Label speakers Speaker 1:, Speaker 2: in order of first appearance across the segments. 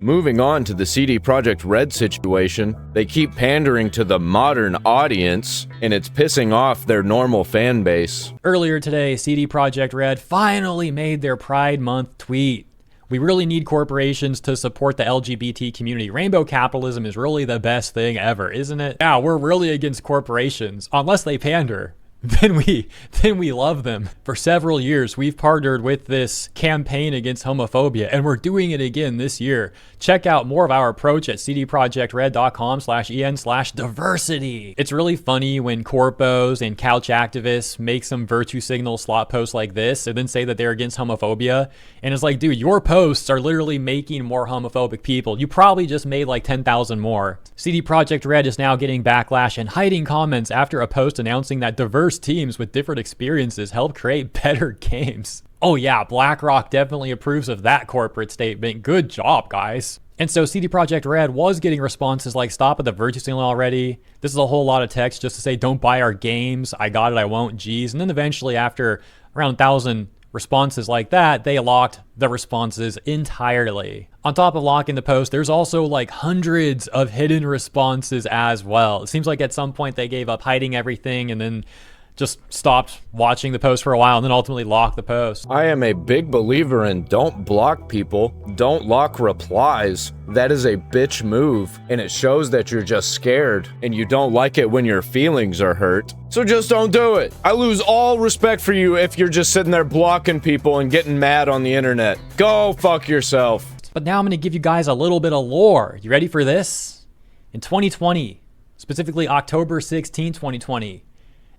Speaker 1: Moving on to the CD Projekt Red situation, they keep pandering to the modern audience, and it's pissing off their normal fan base.
Speaker 2: Earlier today, CD Projekt Red finally made their Pride Month tweet. We really need corporations to support the LGBT community. Rainbow capitalism is really the best thing ever, isn't it? Yeah, we're really against corporations, unless they pander. Then we love them. For several years, we've partnered with this campaign against homophobia, and we're doing it again this year. Check out more of our approach at cdprojectred.com/en/diversity. It's really funny when corpos and couch activists make some virtue signal slot posts like this and then say that they're against homophobia. And it's like, dude, your posts are literally making more homophobic people. You probably just made like 10,000 more. CD Projekt Red is now getting backlash and hiding comments after a post announcing that diverse teams with different experiences help create better games. Oh yeah, BlackRock definitely approves of that corporate statement. Good job, guys. And so CD Projekt Red was getting responses like, stop at the virtue signal already. This is a whole lot of text just to say, don't buy our games. I got it, I won't, geez. And then eventually, after around 1,000 responses like that, they locked the responses entirely. On top of locking the post, there's also like hundreds of hidden responses as well. It seems like at some point they gave up hiding everything and then just stopped watching the post for a while and then ultimately locked the post.
Speaker 1: I am a big believer in don't block people, don't lock replies. That is a bitch move, and it shows that you're just scared and you don't like it when your feelings are hurt. So just don't do it. I lose all respect for you if you're just sitting there blocking people and getting mad on the internet. Go fuck yourself.
Speaker 2: But now I'm going to give you guys a little bit of lore. You ready for this? In 2020, specifically October 16, 2020,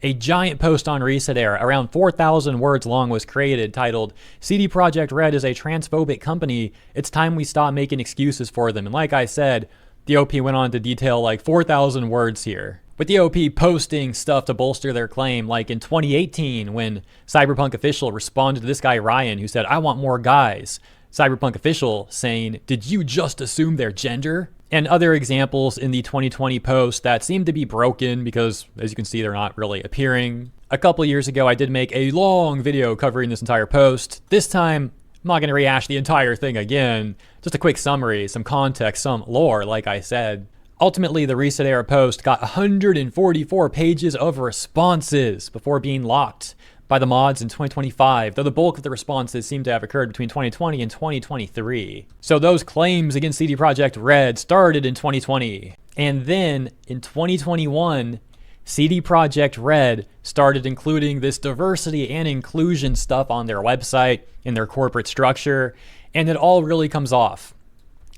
Speaker 2: a giant post on ResetAir, around 4,000 words long, was created titled, CD Projekt Red is a transphobic company. It's time we stop making excuses for them. And like I said, the OP went on to detail like 4,000 words here. With the OP posting stuff to bolster their claim, like in 2018 when Cyberpunk Official responded to this guy Ryan who said, I want more guys. Cyberpunk Official saying, did you just assume their gender? And other examples in the 2020 post that seem to be broken because, as you can see, they're not really appearing. A couple years ago, I did make a long video covering this entire post. This time, I'm not going to rehash the entire thing again. Just a quick summary, some context, some lore, like I said. Ultimately, the ResetAir post got 144 pages of responses before being locked by the mods in 2025, though the bulk of the responses seem to have occurred between 2020 and 2023. So those claims against CD Projekt Red started in 2020. And then in 2021, CD Projekt Red started including this diversity and inclusion stuff on their website, in their corporate structure, and it all really comes off.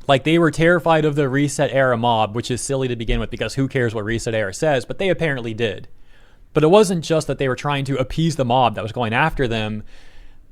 Speaker 2: Like they were terrified of the ResetAir mob, which is silly to begin with because who cares what ResetAir says, but they apparently did. But it wasn't just that they were trying to appease the mob that was going after them.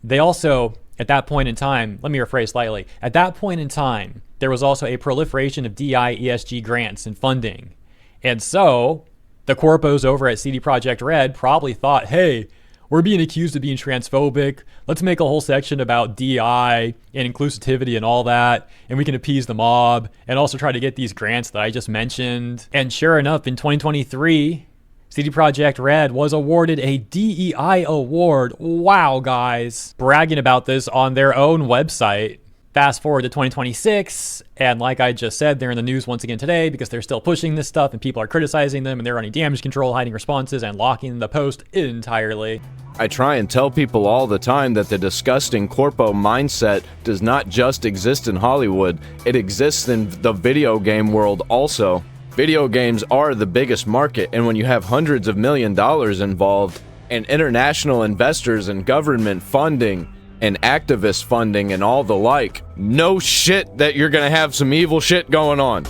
Speaker 2: They also, at that point in time, let me rephrase slightly. At that point in time, there was also a proliferation of DI ESG grants and funding. And so the corpos over at CD Projekt Red probably thought, hey, we're being accused of being transphobic. Let's make a whole section about DI and inclusivity and all that. And we can appease the mob and also try to get these grants that I just mentioned. And sure enough, in 2023, CD Projekt Red was awarded a DEI award. Wow, guys. Bragging about this on their own website. Fast forward to 2026, and like I just said, they're in the news once again today because they're still pushing this stuff and people are criticizing them and they're running damage control, hiding responses, and locking the post entirely.
Speaker 1: I try and tell people all the time that the disgusting corpo mindset does not just exist in Hollywood, it exists in the video game world also. Video games are the biggest market, and when you have hundreds of $millions involved, and international investors and government funding, and activist funding and all the like, no shit that you're gonna have some evil shit going on.